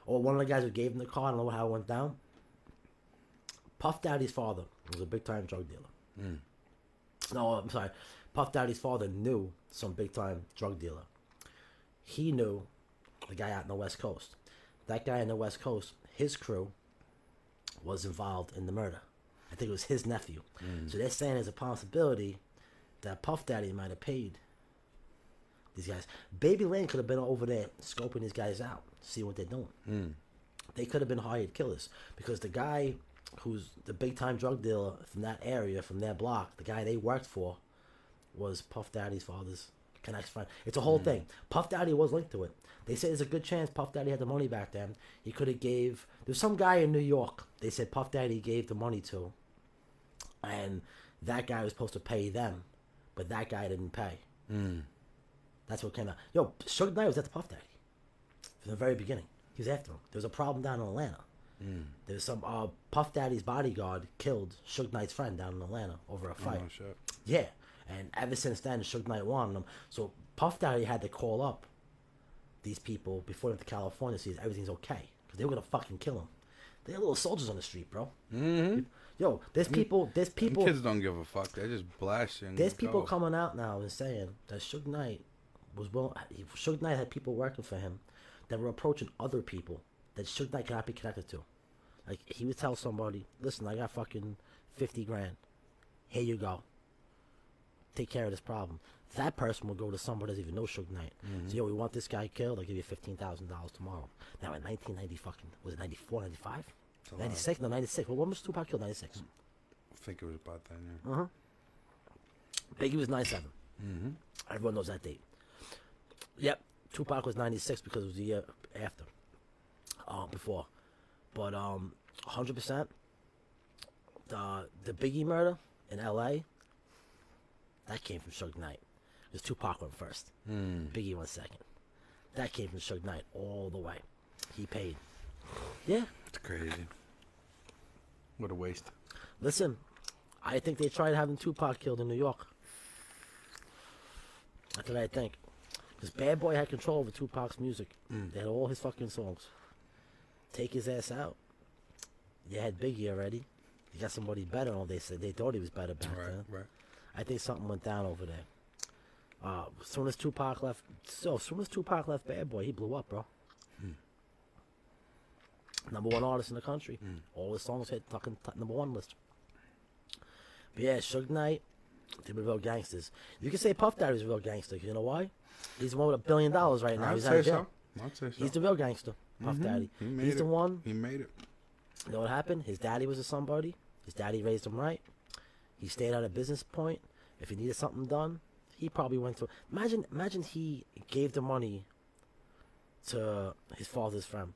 or one of the guys who gave him the car, I don't know how it went down. Puff Daddy's father was a big-time drug dealer. No, I'm sorry. Puff Daddy's father knew some big-time drug dealer. He knew the guy out in the West Coast. That guy in the West Coast, his crew, was involved in the murder. I think it was his nephew. So they're saying there's a possibility that Puff Daddy might have paid these guys. Baby Lane could have been over there scoping these guys out, see what they're doing. They could have been hired killers because the guy who's the big-time drug dealer from that area, from their block, the guy they worked for, was Puff Daddy's father's connects friend. It's a whole thing. Puff Daddy was linked to it. They say there's a good chance Puff Daddy had the money back then. He could have gave... There's some guy in New York they said Puff Daddy gave the money to, and that guy was supposed to pay them, but that guy didn't pay. That's what came out. Yo, Suge Knight was after Puff Daddy from the very beginning. He was after him. There was a problem down in Atlanta. There was some... Puff Daddy's bodyguard killed Suge Knight's friend down in Atlanta over a fight. Oh, shit. Yeah. And ever since then, Suge Knight wanted them. So Puff Daddy had to call up these people before they went to California to see if everything's okay. Because they were going to fucking kill him. They're little soldiers on the street, bro. Yo, there's people... Kids don't give a fuck. They're just blasting. There's people coming out now and saying that Suge Knight was Suge Knight had people working for him that were approaching other people that Suge Knight cannot be connected to. Like, he would tell somebody, "Listen, I got fucking 50 grand. Here you go. Take care of this problem." That person will go to somebody that doesn't even know Suge Knight. So, "Yo, we want this guy killed. I'll give you $15,000 tomorrow." Now, in 1990 fucking... Was it 94, 95? 96? No, 96. Well, when was Tupac killed? 96. I think it was about that, yeah. Biggie was 97. Everyone knows that date. Yep. Tupac was 96 because it was the year after. Before. But 100%, the Biggie murder in L.A., that came from Suge Knight. Because Tupac went first. Biggie went second. That came from Suge Knight all the way. He paid. Yeah. It's crazy. What a waste. Listen, I think they tried having Tupac killed in New York. That's what I think. Because Bad Boy had control over Tupac's music. They had all his fucking songs. Take his ass out. You had Biggie already. You got somebody better. They said they thought he was better back then. Right. I think something went down over there. As soon as Tupac left, Bad Boy, he blew up, bro. Number one artist in the country. All his songs hit fucking number one list. But yeah, Suge Knight, they were real gangsters. You can say Puff Daddy's a real gangster. You know why? He's the one with $1 billion right now. He's out of jail. I'd say so. He's the real gangster, Puff Daddy. He's the one. He made it. You know what happened? His daddy was a somebody. His daddy raised him right. He stayed at a business point. If he needed something done, he probably went to. Imagine he gave the money to his father's friend.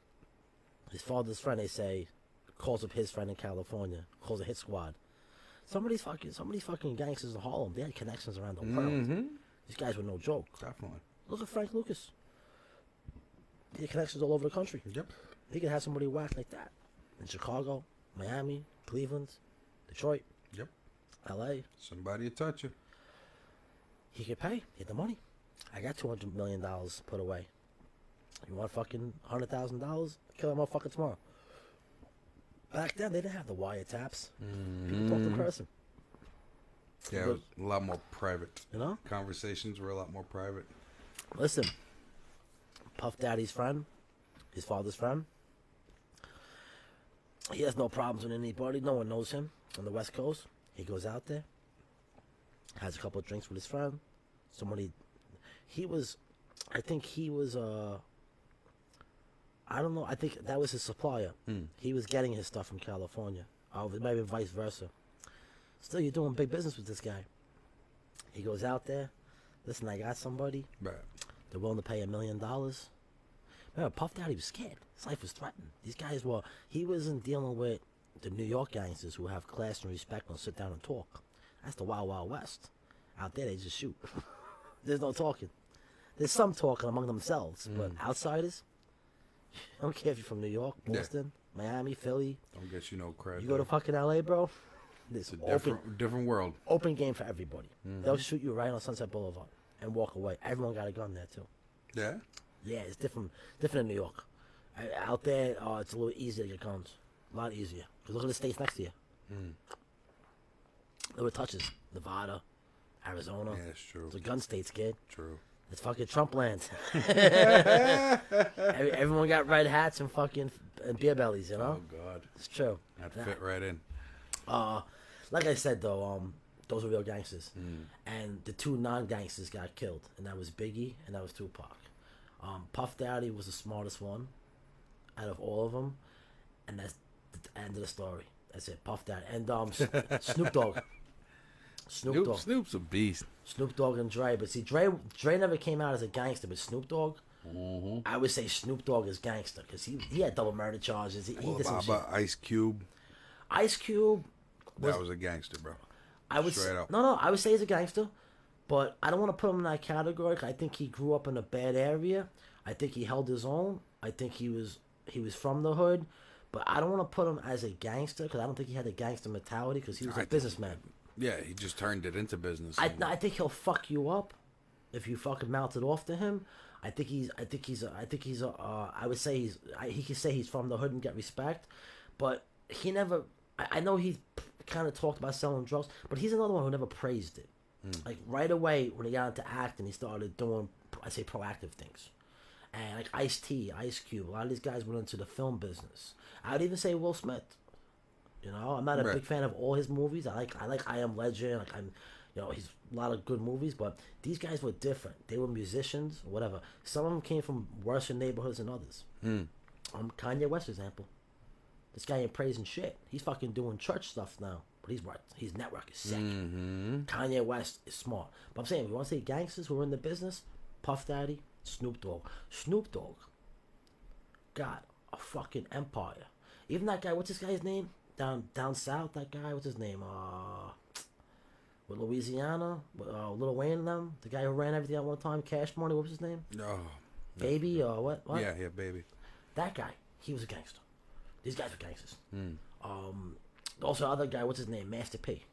His father's friend, they say, calls up his friend in California, calls a hit squad. Some of these fucking gangsters in Harlem, they had connections around the world. These guys were no joke. Definitely. Look at Frank Lucas. He had connections all over the country. Yep. He could have somebody whacked like that in Chicago, Miami, Cleveland, Detroit. Yep. L.A. Somebody will touch you. He could pay. He had the money. I got $200 million put away. You want fucking $100,000? Kill that motherfucker tomorrow. Back then, they didn't have the wiretaps. People talked in person. Yeah, it was a lot more private. You know? Conversations were a lot more private. Listen, Puff Daddy's friend, his father's friend, he has no problems with anybody. No one knows him on the West Coast. He goes out there, has a couple of drinks with his friend. I don't know. I think that was his supplier. He was getting his stuff from California. Maybe vice versa. Still, you're doing big business with this guy. He goes out there. Listen, I got somebody. Right. They're willing to pay $1 million. Remember, Puff Daddy was scared. His life was threatened. These guys were. He wasn't dealing with the New York gangsters who have class and respect and sit down and talk. That's the Wild Wild West. Out there, they just shoot. There's no talking. There's some talking among themselves, but outsiders. I don't care if you're from New York, Boston, Miami, Philly. Don't get you no credit. You go to fucking LA, bro. It's a different world. Open game for everybody. They'll shoot you right on Sunset Boulevard and walk away. Everyone got a gun there too. Yeah. Yeah, it's different in New York. Out there, it's a little easier to get guns. A lot easier. Because look at the states next to you. Look at touches. Nevada, Arizona. Yeah, it's true. It's a gun states, kid. True. It's fucking Trump land. Everyone got red hats and fucking beer bellies, you know? Oh, God. It's true. That fit right in. Like I said, though, those were real gangsters. And the two non-gangsters got killed. And that was Biggie and that was Tupac. Puff Daddy was the smartest one out of all of them. And that's the end of the story. That's it, Puff Daddy. And Snoop Dogg. Snoop's a beast. Snoop Dogg and Dre. But see, Dre never came out as a gangster, but Snoop Dogg, I would say Snoop Dogg is gangster because he had double murder charges. He did some shit. Ice Cube. Ice Cube. That was a gangster, bro. I would Straight up. No, I would say he's a gangster, but I don't want to put him in that category. I think he grew up in a bad area. I think he held his own. I think he was from the hood, but I don't want to put him as a gangster because I don't think he had a gangster mentality because he was a businessman. Yeah, he just turned it into business. I think he'll fuck you up if you fucking mount it off to him. I would say he can say he's from the hood and get respect, but he never. I know he kind of talked about selling drugs, but he's another one who never praised it. Like right away when he got into acting, he started doing, I say, proactive things. And like Ice-T, Ice Cube, a lot of these guys went into the film business. I would even say Will Smith. You know, I'm not a big fan of all his movies. I like I Am Legend. He's a lot of good movies, but these guys were different. They were musicians, or whatever. Some of them came from worse neighborhoods than others. Kanye West, for example. This guy ain't praising shit. He's fucking doing church stuff now. But he's right. His network is sick. Kanye West is smart. But I'm saying, we want to say gangsters who are in the business, Puff Daddy, Snoop Dogg. Snoop Dogg got a fucking empire. Even that guy, what's this guy's name? Down south, that guy, what's his name? With Louisiana, Lil Wayne and them, the guy who ran everything at one time, Cash Money, what was his name? Oh, Baby or what? Yeah, Baby. That guy, he was a gangster. These guys were gangsters. Also, the other guy, what's his name? Master P.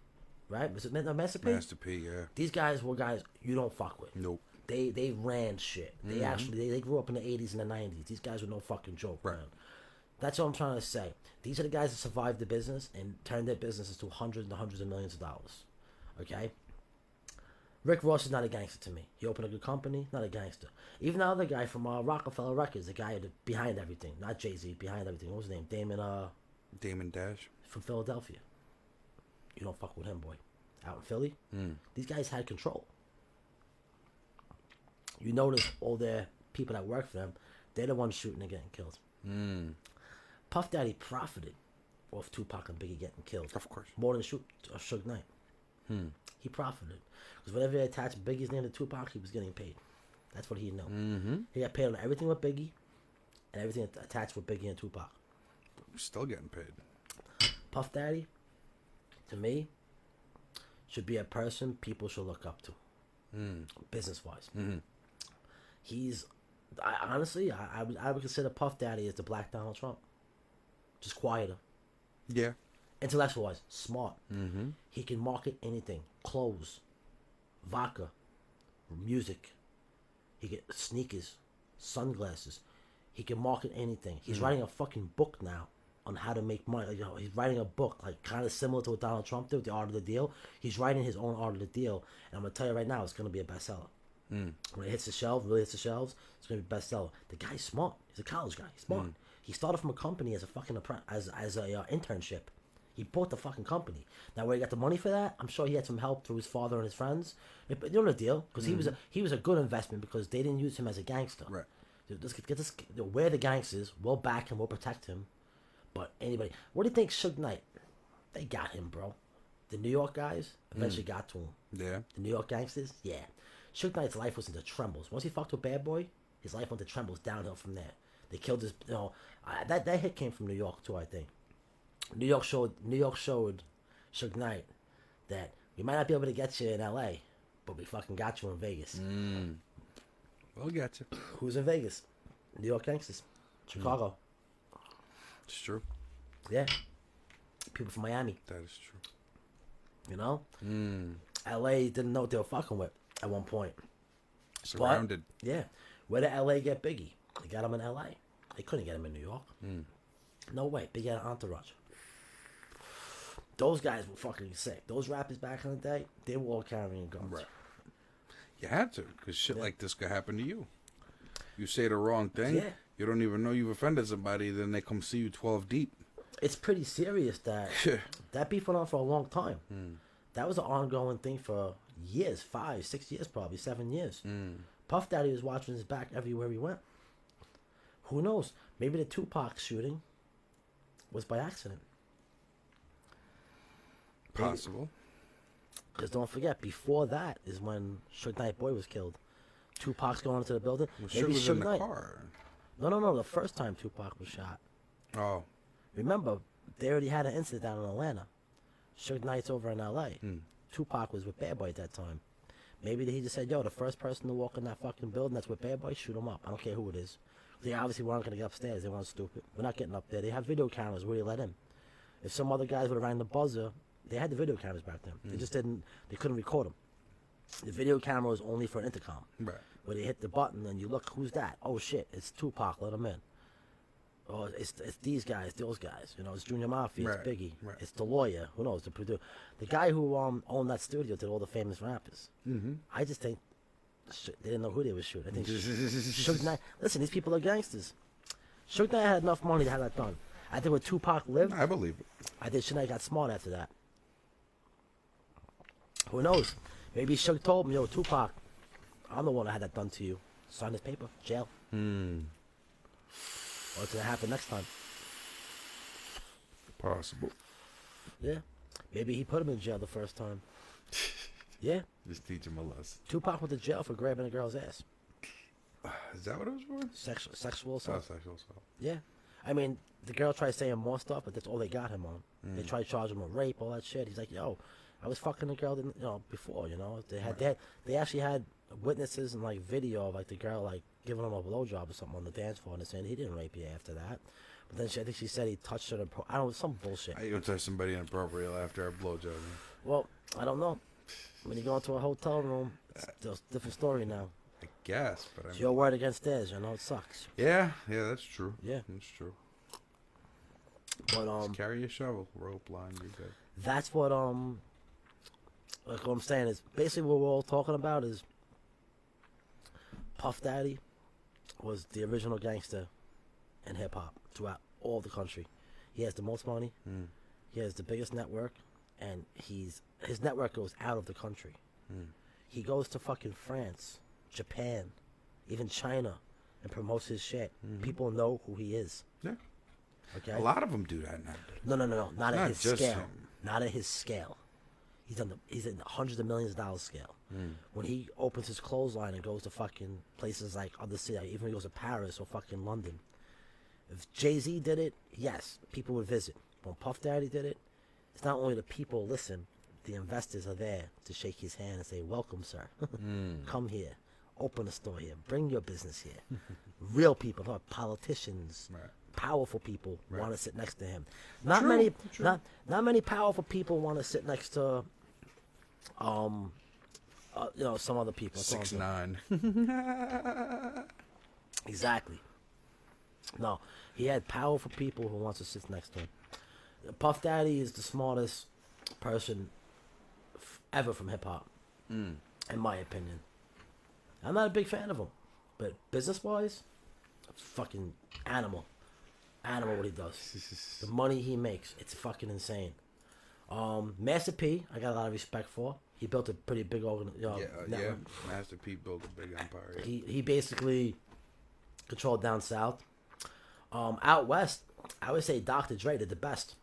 Right? Was it Master P? Master P, yeah. These guys were guys you don't fuck with. Nope. They ran shit. They actually they grew up in the 80s and the 90s. These guys were no fucking joke, Right. man. That's what I'm trying to say. These are the guys that survived the business and turned their businesses to hundreds and hundreds of millions of dollars. Okay? Rick Ross is not a gangster to me. He opened a good company, not a gangster. Even the other guy from Rockefeller Records, the guy behind everything, not Jay-Z, behind everything. What was his name? Damon Dash. From Philadelphia. You don't fuck with him, boy. Out in Philly, these guys had control. You notice all their people that work for them, they're the ones shooting and getting killed. Puff Daddy profited off Tupac and Biggie getting killed. Of course. More than Suge Knight. He profited. Because whenever they attached Biggie's name to Tupac, he was getting paid. That's what he knew. He got paid on everything with Biggie and everything attached with Biggie and Tupac. Still getting paid. Puff Daddy, to me, should be a person people should look up to. Business-wise. Honestly, I would consider Puff Daddy as the Black Donald Trump. Just quieter. Yeah. Intellectual-wise, smart. He can market anything. Clothes, vodka, music. He get sneakers, sunglasses. He can market anything. He's writing a fucking book now on how to make money. Like, he's writing a book, like kind of similar to what Donald Trump did with The Art of the Deal. He's writing his own Art of the Deal, and I'm gonna tell you right now, it's gonna be a bestseller. When it hits the shelves, really hits the shelves, it's gonna be a bestseller. The guy's smart. He's a college guy. He's smart. He started from a company as a fucking as a internship. He bought the fucking company. Now, where he got the money for that, I'm sure he had some help through his father and his friends. But you know the deal, because he was a good investment because they didn't use him as a gangster. Right. Let's get this. We're the gangsters. We'll back him. We'll protect him. But anybody, what do you think, Suge Knight? They got him, bro. The New York guys eventually got to him. Yeah. The New York gangsters, yeah. Suge Knight's life was into trembles. Once he fucked with Bad Boy, his life went to trembles downhill from there. They killed his. That hit came from New York too, I think. New York showed Suge Knight that we might not be able to get you in L.A., but we fucking got you in Vegas. We'll get you. Who's in Vegas? New York gangsters. Chicago. It's true. Yeah. People from Miami. That is true. You know? L.A. didn't know what they were fucking with at one point. Surrounded. But, yeah. Where did L.A. get Biggie? They got him in L.A. They couldn't get him in New York. No way. Biggie had an entourage. Those guys were fucking sick. Those rappers back in the day, they were all carrying guns. Right. You had to, because shit like this could happen to you. You say the wrong thing, you don't even know you've offended somebody, then they come see you 12 deep. It's pretty serious that that beef went on for a long time. That was an ongoing thing for years, 5, 6 years probably, 7 years. Puff Daddy was watching his back everywhere he went. Who knows? Maybe the Tupac shooting was by accident. Possible. Because don't forget, before that is when Suge Knight Boy was killed. Tupac's going into the building. Well, Maybe was Suge in the Knight. car. No. The first time Tupac was shot. Oh. Remember, they already had an incident down in Atlanta. Suge Knight's over in L.A. Tupac was with Bad Boy at that time. Maybe he just said, yo, the first person to walk in that fucking building that's with Bad Boy, shoot him up. I don't care who it is. They obviously weren't going to get upstairs. They weren't stupid. We're not getting up there. They have video cameras where they let in. If some other guys would have rang the buzzer, they had the video cameras back then. They just didn't, they couldn't record them. The video camera was only for an intercom. Right. Where they hit the button and you look, who's that? Oh shit, it's Tupac, let him in. Or it's these guys, those guys. You know, it's Junior Mafia, it's Biggie. Right. It's the lawyer, who knows, the producer. The guy who owned that studio did all the famous rappers. I just think they didn't know who they were shooting. I think Suge Knight, listen, these people are gangsters. Suge Knight had enough money to have that done. I think when Tupac lived, I believe it. I think Suge Knight got smart after that. Who knows? Maybe Suge told him, yo, Tupac, I'm the one that had that done to you. Sign this paper, jail. What's gonna happen next time? Possible. Yeah. Maybe he put him in jail the first time. Yeah. Just teach him a lesson. Tupac went to jail for grabbing a girl's ass. Is that what it was for? Sexual assault. Sexual assault. Yeah. I mean, the girl tried saying more stuff, but that's all they got him on. They tried to charge him with rape, all that shit. He's like, yo, I was fucking the girl, before, they actually had witnesses and like video of like the girl like giving him a blowjob or something on the dance floor, and they're saying he didn't rape you after that. But then I think she said he touched her. I don't know, some bullshit. How you gonna touch somebody inappropriate after a blowjob? Well, I don't know. When you go into a hotel room, it's a different story now. I guess, but It's your word against theirs. It sucks. Yeah, that's true. Yeah, that's true. But just carry a shovel, rope, line, you're good. That's what like what I'm saying is basically what we're all talking about is Puff Daddy was the original gangster in hip hop throughout all the country. He has the most money. He has the biggest network, and his network goes out of the country. He goes to fucking France, Japan, even China, and promotes his shit. People know who he is. Yeah. Okay. A lot of them do that now. No. Not at his scale. Him. Not at his scale. He's in the hundreds of millions of dollars scale. When he opens his clothesline and goes to fucking places like other cities, even when he goes to Paris or fucking London. If Jay-Z did it, yes, people would visit. When Puff Daddy did it, it's not only the people listen, the investors are there to shake his hand and say, "Welcome, sir. Come here. Open a store here. Bring your business here." Real people, not politicians. Right. Powerful people want to sit next to him. True. Not many powerful people want to sit next to some other people. 6ix9ine. Exactly. No, he had powerful people who wants to sit next to him. Puff Daddy is the smartest person ever from hip hop, in my opinion. I'm not a big fan of him, but business wise, fucking animal what he does. The money he makes, it's fucking insane. Master P, I got a lot of respect for. He built a pretty big network. Yeah. Master P built a big empire. He basically controlled down south. Out west, I would say Dr. Dre did the best.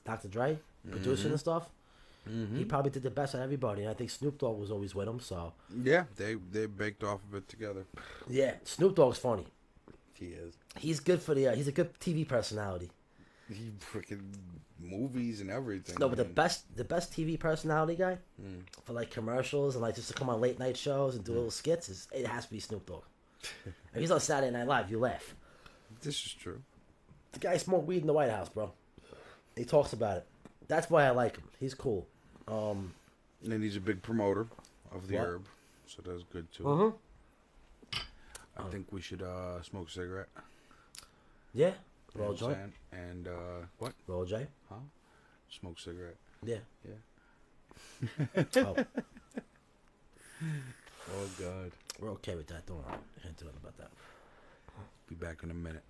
Dr. Dre, producing and stuff. He probably did the best of everybody, and I think Snoop Dogg was always with him. So yeah, they baked off of it together. Yeah, Snoop Dogg's funny. He is. He's good for he's a good TV personality. He freaking movies and everything. No, but the best TV personality guy for like commercials and like just to come on late night shows and do little skits it has to be Snoop Dogg. If he's on Saturday Night Live, you laugh. This is true. The guy smoked weed in the White House, bro. He talks about it. That's why I like him. He's cool. And he's a big promoter of the herb, so that's good too. I think we should smoke a cigarette. Yeah. Roll a joint. And what? Roll a J. Huh? Smoke a cigarette. Yeah. Oh. Oh God. We're okay with that. Don't worry. I can't do nothing about that. Be back in a minute.